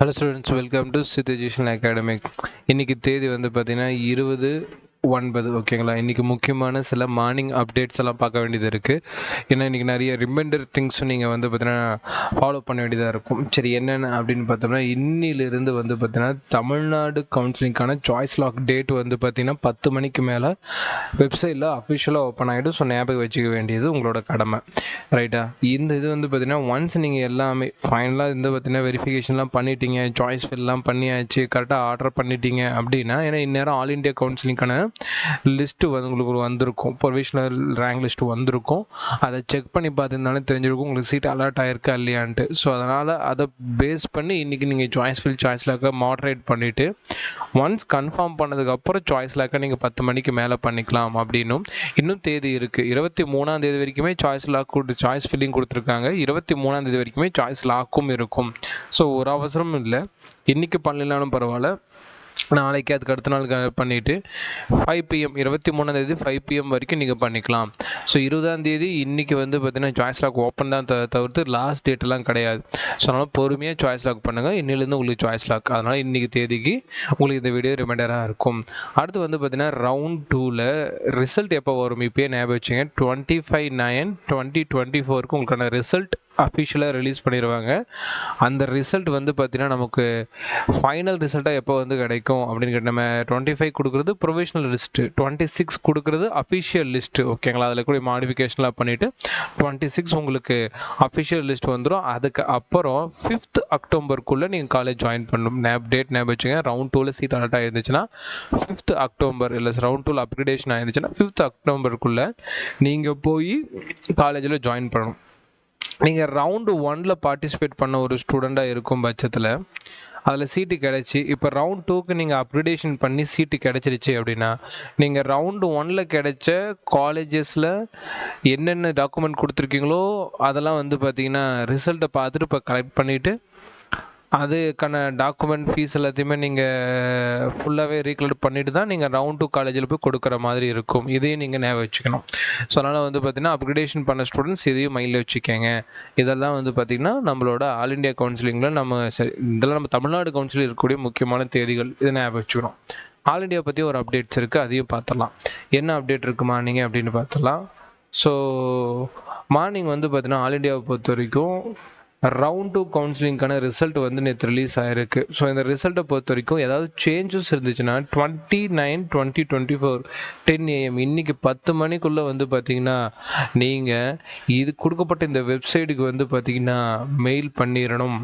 Hello students, welcome to Siddh Education Academic. இன்னைக்கு தேதி வந்து பார்த்தீங்கன்னா 20/9 ஓகேங்களா. இன்னைக்கு முக்கியமான சில மார்னிங் அப்டேட்ஸ் எல்லாம் பார்க்க வேண்டியது இருக்குது. ஏன்னா இன்றைக்கி நிறைய ரிமைண்டர் திங்ஸும் நீங்கள் வந்து பார்த்தீங்கன்னா ஃபாலோ பண்ண வேண்டியதாக இருக்கும். சரி, என்னென்ன அப்படின்னு பார்த்தோம்னா, இன்னிலிருந்து வந்து பார்த்தீங்கன்னா தமிழ்நாடு கவுன்சிலிங்கான சாய்ஸ் லாக் டேட் வந்து பார்த்தீங்கன்னா 10 மணிக்கு மேலே வெப்சைட்டில் அஃபிஷியலாக ஓப்பன் ஆகிடும். ஸோ ஞாபகம் வச்சுக்க வேண்டியது உங்களோட கடமை, ரைட்டா. இந்த இது வந்து பார்த்தீங்கன்னா ஒன்ஸ் நீங்கள் எல்லாமே ஃபைனலாக இருந்து பார்த்தீங்கன்னா வெரிஃபிகேஷன்லாம் பண்ணிட்டீங்க, சாய்ஸ் ஃபில்லாம் பண்ணியாச்சு, கரெக்டாக ஆர்டர் பண்ணிட்டீங்க அப்படின்னா, ஏன்னா இந்நேரம் ஆல் இண்டியா கவுன்சிலிங்கான லிஸ்ட்டு வந்து உங்களுக்கு வந்திருக்கும், ப்ரொவிஷனல் ரேங்க் லிஸ்ட்டு வந்திருக்கும். அதை செக் பண்ணி பார்த்துருந்தாலே தெரிஞ்சிருக்கும் உங்களுக்கு சீட் அலாட் ஆயிருக்கா இல்லையான்ட்டு. ஸோ அதனால் அதை பேஸ் பண்ணி இன்றைக்கி நீங்கள் சாய்ஸ் ஃபில் சாய்ஸ் லாக்கை மாடரேட் பண்ணிவிட்டு ஒன்ஸ் கன்ஃபார்ம் பண்ணதுக்கப்புறம் சாய்ஸ் லாக்கை நீங்கள் 10 மணிக்கு மேலே பண்ணிக்கலாம் அப்படின்னும். இன்னும் தேதி இருக்குது, 23ஆம் தேதி வரைக்குமே சாய்ஸ் லாக் சாய்ஸ் ஃபில்லிங் கொடுத்துருக்காங்க. 23ஆம் தேதி வரைக்குமே சாய்ஸ் லாக்கும் இருக்கும். ஸோ ஒரு அவசரமும் இல்லை, இன்றைக்கி பண்ணலனாலும் பரவாயில்ல, நாளைக்கு அதுக்கு அடுத்த நாள் பண்ணிவிட்டு 5 PM 23ஆம் தேதி 5 PM வரைக்கும் நீங்கள் பண்ணிக்கலாம். ஸோ 20ஆம் தேதி இன்றைக்கி வந்து பார்த்தீங்கன்னா சாய்ஸ் லாக் ஓப்பன் தான், தவிர்த்து லாஸ்ட் டேட்டெல்லாம் கிடையாது. ஸோ அதனால் பொறுமையாக சாய்ஸ் லாக் பண்ணுங்கள். இன்னிலேருந்து உங்களுக்கு சாய்ஸ் லாக், அதனால் இன்றைக்கி தேதிக்கு உங்களுக்கு இந்த வீடியோ ரிமைண்டராக இருக்கும். அடுத்து வந்து பார்த்தீங்கன்னா ரவுண்ட் 2ல் ரிசல்ட் எப்போ வரும் இப்போயே ஞாபகம் வச்சுங்க. 25/9/2024 உங்களுக்கான ரிசல்ட் அஃபிஷியலாக ரிலீஸ் பண்ணிடுவாங்க. அந்த ரிசல்ட் வந்து பார்த்தீங்கன்னா நமக்கு ஃபைனல் ரிசல்ட்டாக எப்போ வந்து கிடைக்கும் அப்படின்னு கேட்டு, நம்ம 25 கொடுக்குறது ப்ரொவிஷனல் லிஸ்ட்டு, 26 கொடுக்குறது அஃபிஷியல் லிஸ்ட்டு, ஓகேங்களா. அதில் கூட மாடிஃபிகேஷன்லாம் பண்ணிவிட்டு 26 உங்களுக்கு அஃபிஷியல் லிஸ்ட் வந்துடும். அதுக்கு அப்புறம் 5th அக்டோபருக்குள்ளே நீங்கள் காலேஜ் ஜாயின் பண்ணணும். டேட் ஞாபகம் வச்சுங்க. ரவுண்ட் 2ல் சீட் அலாட் ஆகிருந்துச்சுன்னா 5th அக்டோபர், இல்லை ரவுண்ட் 2ல் அப்கிரேடேஷன் ஆகிருந்துச்சுன்னா 5th அக்டோபருக்குள்ளே நீங்கள் போய் காலேஜில் ஜாயின் பண்ணணும். நீங்கள் ரவுண்டு 1ல் பார்ட்டிசிபேட் பண்ண ஒரு ஸ்டூடெண்ட்டாக இருக்கும் பட்சத்தில் அதில் சீட்டு கிடச்சி, இப்போ ரவுண்ட் 2க்கு நீங்கள் அப்கிரேடேஷன் பண்ணி சீட்டு கிடச்சிருச்சு அப்படின்னா, நீங்கள் ரவுண்டு 1ல் கிடைச்ச காலேஜஸில் என்னென்ன டாக்குமெண்ட் கொடுத்துருக்கீங்களோ அதெல்லாம் வந்து பார்த்தீங்கன்னா ரிசல்ட்டை பார்த்துட்டு இப்போ கலெக்ட் பண்ணிவிட்டு அதுக்கான டாக்குமெண்ட் ஃபீஸ் எல்லாத்தையுமே நீங்கள் ஃபுல்லாகவே ரீகலெக்ட் பண்ணிட்டு தான் நீங்கள் ரவுண்ட் 2 காலேஜில் போய் கொடுக்குற மாதிரி இருக்கும். இதையும் நீங்கள் ஞாபகம் வச்சுக்கணும். ஸோ அதனால் வந்து பார்த்திங்கன்னா அப்கிரேடேஷன் பண்ண ஸ்டூடெண்ட்ஸ் இதையும் மைண்டில் வச்சுக்கோங்க. இதெல்லாம் வந்து பார்த்திங்கன்னா நம்மளோட ஆல் இண்டியா கவுன்சிலிங்கில் இதெல்லாம் நம்ம தமிழ்நாடு கவுன்சிலில் இருக்கக்கூடிய முக்கியமான தேதிகள், இதை ஞாபகம் வச்சுக்கணும். ஆல் இண்டியா பற்றி ஒரு அப்டேட்ஸ் இருக்குது, அதையும் பார்த்துடலாம். என்ன அப்டேட் இருக்குது மார்னிங் அப்படின்னு பார்த்துடலாம். ஸோ மார்னிங் வந்து பார்த்திங்கன்னா ஆல் இண்டியாவை பொறுத்த வரைக்கும் ரவுண்ட் 2 கவுன்சிலிங்கான ரிசல்ட் வந்து நேற்று ரிலீஸ் ஆகிருக்கு. ஸோ இந்த ரிசல்ட்டை பொறுத்த வரைக்கும் ஏதாவது சேஞ்சஸ் இருந்துச்சுன்னா 29/2024 10 AM இன்றைக்கி 10 மணிக்குள்ளே வந்து பார்த்தீங்கன்னா நீங்கள் இது கொடுக்கப்பட்ட இந்த வெப்சைட்டுக்கு வந்து பார்த்தீங்கன்னா மெயில் பண்ணிடணும்.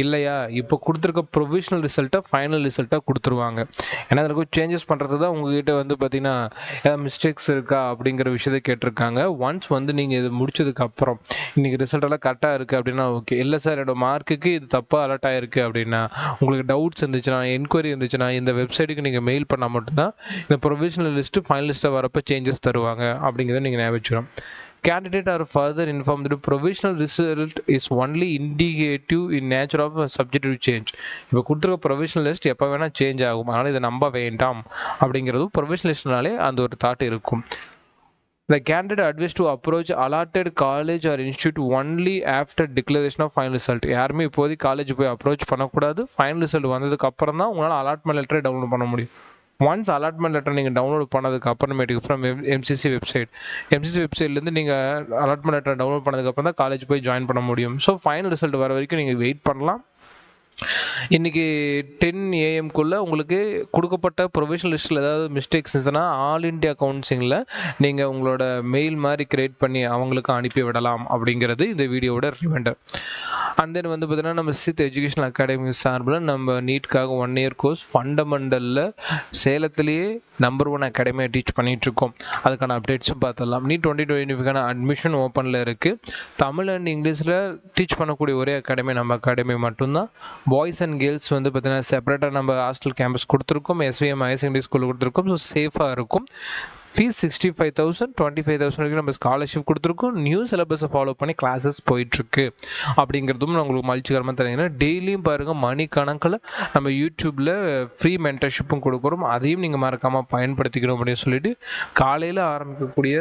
இல்லையா, இப்போ கொடுத்துருக்க ப்ரொவிஷனல் ரிசல்ட்டை ஃபைனல் ரிசல்ட்டாக கொடுத்துருவாங்க. ஏன்னா அதில் சேஞ்சஸ் பண்ணுறது தான் உங்ககிட்ட வந்து பார்த்தீங்கன்னா ஏதாவது மிஸ்டேக்ஸ் இருக்கா அப்படிங்கிற விஷயத்தை கேட்டிருக்காங்க. ஒன்ஸ் வந்து நீங்கள் இது முடிச்சதுக்கப்புறம் இன்றைக்கி ரிசல்ட்டெல்லாம் கரெக்டாக இருக்குது அப்படின்னா ஓகே. இல்லை சார், என்னோடய மார்க்குக்கு இது தப்பாக அலர்ட் ஆகிருக்கு அப்படின்னா, உங்களுக்கு டவுட்ஸ் இருந்துச்சுன்னா, என்கொயரி இருந்துச்சுன்னா, இந்த வெப்சைட்டுக்கு நீங்கள் மெயில் பண்ணால் மட்டும்தான் இந்த ப்ரொவிஷனல் லிஸ்ட்டு ஃபைனல் லிஸ்ட்டாக வரப்போ சேஞ்சஸ் தருவாங்க அப்படிங்கிறத நீங்கள் ஞாபகம் வச்சுக்கணும். Candidate are further informed that provisional result is only indicative in nature of subject to change. இப்போ கொடுத்துருக்க ப்ரொவிஷனல் லிஸ்ட் எப்போ வேணால் சேஞ்ச் ஆகும், அதனால் இதை நம்ப வேண்டாம் அப்படிங்கிறது ப்ரொவிஷனல் லிஸ்ட்னாலே அந்த ஒரு தாட் இருக்கும். The candidate advised to approach allotted college or institute only after declaration of final result. யாருமே இப்போதைக்கு காலேஜ் போய் அப்ரோச் பண்ணக்கூடாது. ஃபைனல் ரிசல்ட் வந்ததுக்கு அப்புறம் தான் உங்களால் அலாட்மெண்ட் லெட்டரை டவுன்லோட் பண்ண முடியும். ஒன்ஸ் அலாட்மெண்ட் லெட்டர் நீங்கள் டவுன்லோட் பண்ணதுக்கு அப்புறமேட்டுக்கு ஃப்ரம் எம்சிசி வெப்சைட்லேருந்து நீங்கள் அலாட்மெண்ட் லெட்டர் டவுன்லோட் பண்ணதுக்கப்புறம் தான் காலேஜ் போய் ஜாயின் பண்ண முடியும். ஸோ ஃபைனல் ரிசல்ட் வர வரைக்கும் நீங்கள் வெயிட் பண்ணலாம். இன்றைக்கி 10 AM உங்களுக்கு கொடுக்கப்பட்ட ப்ரொவிஷனல் லிஸ்ட்டில் ஏதாவது மிஸ்டேக்ஸ் இருந்துச்சுன்னா ஆல் இண்டியா கவுன்சிலிங்கில் நீங்கள் உங்களோட மெயில் மாதிரி கிரியேட் பண்ணி அவங்களுக்கு அனுப்பி விடலாம் அப்படிங்கிறது இந்த வீடியோவோட ரிமைண்டர். அண்ட் தென் வந்து பார்த்தீங்கன்னா நம்ம சித் எஜுகேஷனல் அகாடமி சார்பில் நம்ம நீட்காக 1 year கோர்ஸ் ஃபண்டமெண்டலில் சேலத்திலேயே நம்பர் 1 அகாடமியை டீச் பண்ணிகிட்ருக்கோம். அதுக்கான அப்டேட்ஸும் பார்த்துடலாம். நீட் 2025க்கான அட்மிஷன் ஓப்பனில் இருக்குது. தமிழ் அண்ட் இங்கிலீஷில் டீச் பண்ணக்கூடிய ஒரே அகாடமி நம்ம அகாடமி மட்டும்தான். பாய்ஸ் அண்ட் கேர்ள்ஸ் வந்து பார்த்தீங்கன்னா செப்பரேட்டாக நம்ம ஹாஸ்டல் கேம்பஸ் கொடுத்துருக்கோம், SVM ஹையர் செகண்டரி ஸ்கூலில் கொடுத்துருக்கோம். ஸோ சேஃபாக இருக்கும். ஃபீஸ் 65,000 25,000 வரைக்கும் நம்ம ஸ்காலர்ஷிப் கொடுத்துருக்கோம். நியூ சிலபஸை ஃபாலோ பண்ணி கிளாஸஸ் போயிட்டுருக்கு அப்படிங்கிறதும் நான் உங்களுக்கு மகிழ்ச்சிகரமாக தெரியுங்கன்னா, டெய்லியும் பாருங்கள் மணிக்கணக்கில் நம்ம யூடியூப்பில் ஃப்ரீ மென்டர்ஷிப்பும் கொடுக்குறோம். அதையும் நீங்கள் மறக்காமல் பயன்படுத்திக்கணும் அப்படின்னு சொல்லிட்டு, காலையில் ஆரம்பிக்கக்கூடிய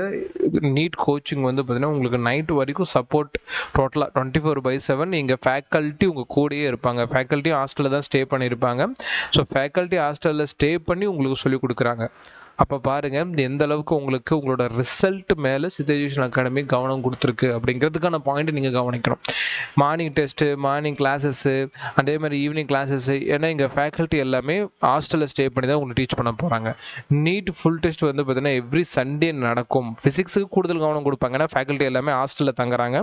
நீட் கோச்சிங் வந்து பார்த்தீங்கன்னா உங்களுக்கு நைட்டு வரைக்கும் சப்போர்ட் டோட்டலாக 24/7. நீங்கள் ஃபேக்கல்ட்டி உங்கள் கூடயே இருப்பாங்க. ஃபேக்கல்ட்டி ஹாஸ்டலில் தான் ஸ்டே பண்ணியிருப்பாங்க. ஸோ ஃபேக்கல்ட்டி ஹாஸ்டலில் ஸ்டே பண்ணி உங்களுக்கு சொல்லிக் கொடுக்குறாங்க. அப்போ பாருங்கள் எந்த அளவுக்கு உங்களுக்கு உங்களோட ரிசல்ட் மேலே சித்த எஜுகேஷன் அகாடமி கவனம் கொடுத்துருக்கு அப்படிங்கிறதுக்கான பாயிண்ட் நீங்கள் கவனிக்கணும். மார்னிங் டெஸ்ட்டு, மார்னிங் கிளாஸஸ்ஸு, அதே மாதிரி ஈவினிங் கிளாஸஸ்ஸு. ஏன்னா இங்கே ஃபேக்கல்ட்டி எல்லாமே ஹாஸ்டலில் ஸ்டே பண்ணி தான் உங்களுக்கு டீச் பண்ண போகிறாங்க. நீட் ஃபுல் டெஸ்ட் வந்து பார்த்தீங்கன்னா எவ்ரி சண்டே நடக்கும். ஃபிசிக்ஸுக்கு கூடுதல் கவனம் கொடுப்பாங்க, ஏன்னா ஃபேக்கல்ட்டி எல்லாமே ஹாஸ்டலில் தங்குறாங்க.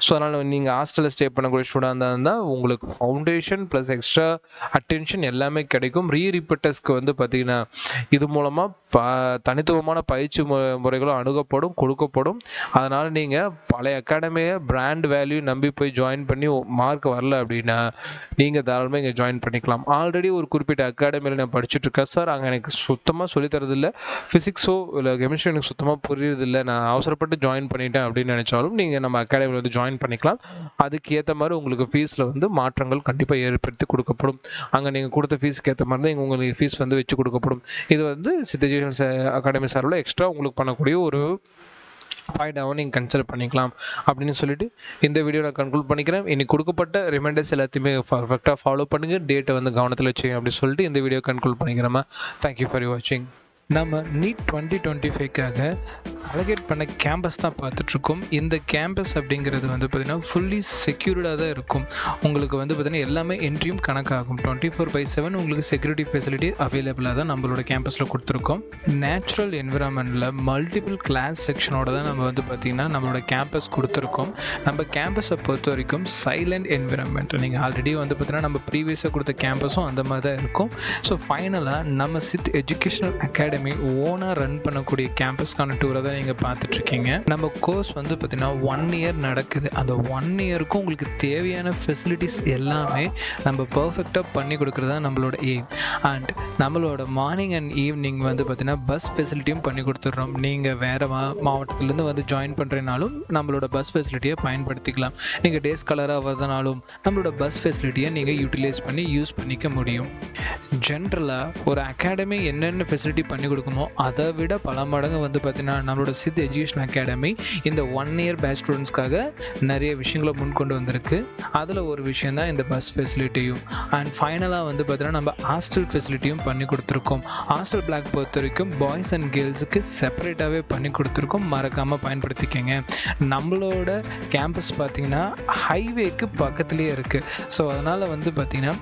ஸோ அதனால் நீங்கள் ஹாஸ்டலில் ஸ்டே பண்ணக்கூடிய ஸ்டூடெண்டாக இருந்தால் உங்களுக்கு ஃபவுண்டேஷன் ப்ளஸ் எக்ஸ்ட்ரா அட்டென்ஷன் எல்லாமே கிடைக்கும். ரீரிப்பீட்டர்ஸ்க்கு வந்து பார்த்தீங்கன்னா இது மூலமாக தனித்துவமான பயிற்சி முறைகளும் அணுகப்படும், கொடுக்கப்படும். அதனால் நீங்கள் பழைய அகாடமியை பிராண்ட் வேல்யூ நம்பி போய் ஜாயின் பண்ணி மார்க் வரல அப்படின்னா நீங்கள் தாராளமாக இங்கே ஜாயின் பண்ணிக்கலாம். ஆல்ரெடி ஒரு குறிப்பிட்ட அகாடமியில் நான் படிச்சுட்டு இருக்கேன் சார், அங்கே எனக்கு சுத்தமாக சொல்லித்தரதில்லை, ஃபிசிக்ஸோ இல்லை கெமிஸ்ட்ரி எனக்கு சுத்தமாக புரியுறதில்லை, நான் அவசரப்பட்டு ஜாயின் பண்ணிட்டேன் அப்படின்னு நினச்சாலும் நீங்கள் நம்ம அகாடமியில் வந்து ஜாயின் பண்ணிக்கலாம். அதுக்கு ஏற்ற மாதிரி உங்களுக்கு ஃபீஸில் வந்து மாற்றங்கள் கண்டிப்பாக ஏற்படுத்தி கொடுக்கப்படும். அங்கே நீங்கள் கொடுத்த ஃபீஸ்க்கு ஏற்ற மாதிரி தான் இங்கே உங்களுக்கு ஃபீஸ் வந்து வச்சு கொடுக்கப்படும். இது வந்து சித்த அகாடமி சார்பில் எக்ஸ்ட்ரா உங்களுக்கு பண்ணக்கூடிய ஒரு பாயிண்டாகவும் நீங்கள் கன்சிடர் பண்ணிக்கலாம் அப்படின்னு சொல்லிட்டு இந்த வீடியோ நான் கன்க்ளூட் பண்ணிக்கிறேன். இன்னைக்கு கொடுக்கப்பட்ட ரிமைண்டர்ஸ் எல்லாத்தையுமே பர்ஃபெக்டாக ஃபாலோ பண்ணுங்கள், டேட்டை வந்து கவனத்தில் வச்சுங்க அப்படின்னு சொல்லிட்டு இந்த வீடியோ கன்க்ளூட் பண்ணிக்கிறேம்மா. தேங்க்யூ ஃபார் வாட்சிங். நம்ம நீட் 2025க்காக அலகேட் பண்ண கேம்பஸ் தான் பார்த்துட்ருக்கோம். இந்த கேம்பஸ் அப்படிங்கிறது வந்து பார்த்திங்கன்னா ஃபுல்லி செக்யூர்டாக தான் இருக்கும். உங்களுக்கு வந்து பார்த்திங்கன்னா எல்லாமே என்ட்ரியும் கணக்காகும். 24/7 உங்களுக்கு செக்யூரிட்டி ஃபெசிலிட்டி அவைலபிளாக தான் நம்மளோட கேம்பஸில் கொடுத்துருக்கோம். நேச்சுரல் என்விரான்மெண்ட்டில் மல்டிபிள் கிளாஸ் செக்ஷனோட தான் நம்ம வந்து பார்த்திங்கன்னா நம்மளோட கேம்பஸ் கொடுத்துருக்கோம். நம்ம கேம்பஸை பொறுத்த வரைக்கும் சைலண்ட் என்விரான்மெண்ட். நீங்கள் ஆல்ரெடி வந்து பார்த்திங்கன்னா நம்ம ப்ரீவியஸாக கொடுத்த கேம்பஸும் அந்த மாதிரி தான் இருக்கும். ஸோ ஃபைனலாக நம்ம சித் எஜுகேஷனல் அகாடமி ஓனாக ரன் பண்ணக்கூடிய கேம்பஸ்க்கான டூரை தான் நீங்கள் பார்த்துட்ருக்கீங்க. நம்ம கோர்ஸ் வந்து பார்த்தீங்கன்னா 1 இயர் நடக்குது. அந்த 1 இயருக்கும் உங்களுக்கு தேவையான ஃபெசிலிட்டிஸ் எல்லாமே நம்ம பர்ஃபெக்டாக பண்ணி கொடுக்குறது தான் நம்மளோட எய்ம். அண்ட் நம்மளோட மார்னிங் அண்ட் ஈவினிங் வந்து பார்த்தீங்கன்னா பஸ் ஃபெசிலிட்டியும் பண்ணி கொடுத்துட்றோம். நீங்கள் வேறு மாவட்டத்துலேருந்து வந்து ஜாயின் பண்ணுறதுனாலும் நம்மளோட பஸ் ஃபெசிலிட்டியை பயன்படுத்திக்கலாம். நீங்கள் டேஸ் கலராக வரதுனாலும் நம்மளோட பஸ் ஃபெசிலிட்டியை நீங்கள் யூட்டிலைஸ் பண்ணி யூஸ் பண்ணிக்க முடியும். ஜென்ரலாக ஒரு அகாடமி என்னென்ன ஃபெசிலிட்டி பண்ணி கொடுக்குமோ அதை விட பல மடங்கு வந்து பார்த்தீங்கன்னா நம்மளோட சித் எஜுகேஷன் அகாடமி இந்த 1 இயர் பேட்ச் ஸ்டூடெண்ட்ஸ்க்காக நிறைய விஷயங்களை முன்கொண்டு வந்திருக்கு. அதில் ஒரு விஷயம் தான் இந்த பஸ் ஃபெசிலிட்டியும். அண்ட் ஃபைனலாக வந்து பார்த்தீங்கன்னா நம்ம ஹாஸ்டல் ஃபெசிலிட்டியும் பண்ணி கொடுத்துருக்கோம். ஹாஸ்டல் பிளாக் பொறுத்த வரைக்கும் பாய்ஸ் அண்ட் கேர்ள்ஸுக்கு செப்பரேட்டாகவே பண்ணி கொடுத்துருக்கோம். மறக்காமல் பயன்படுத்திக்கங்க. நம்மளோட கேம்பஸ் பார்த்தீங்கன்னா ஹைவேக்கு பக்கத்துலேயே இருக்குது. ஸோ அதனால் வந்து பார்த்தீங்கன்னா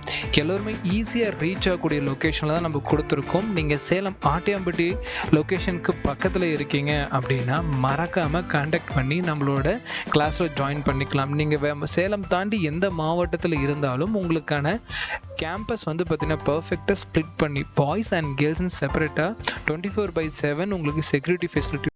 எல்லோருமே ஈஸியாக ரீச் ஆகக்கூடிய லொக்கேஷனில் தான் நம்ம கொடுத்துருக்கோம். நீங்கள் சேலம் ஆட்டியாம்பட்டி லொக்கேஷனுக்கு பக்கத்தில் இருக்கீங்க அப்படின்னா மறக்காமல் கான்டாக்ட் பண்ணி நம்மளோட கிளாஸில் ஜாயின் பண்ணிக்கலாம். நீங்கள் சேலம் தாண்டி எந்த மாவட்டத்தில் இருந்தாலும் உங்களுக்கான கேம்பஸ் வந்து பார்த்தீங்கன்னா பர்ஃபெக்டாக ஸ்ப்ளிட் பண்ணி பாய்ஸ் அண்ட் கேர்ள்ஸ்னு செப்பரேட்டாக 24/7 உங்களுக்கு செக்யூரிட்டி ஃபெசிலிட்டி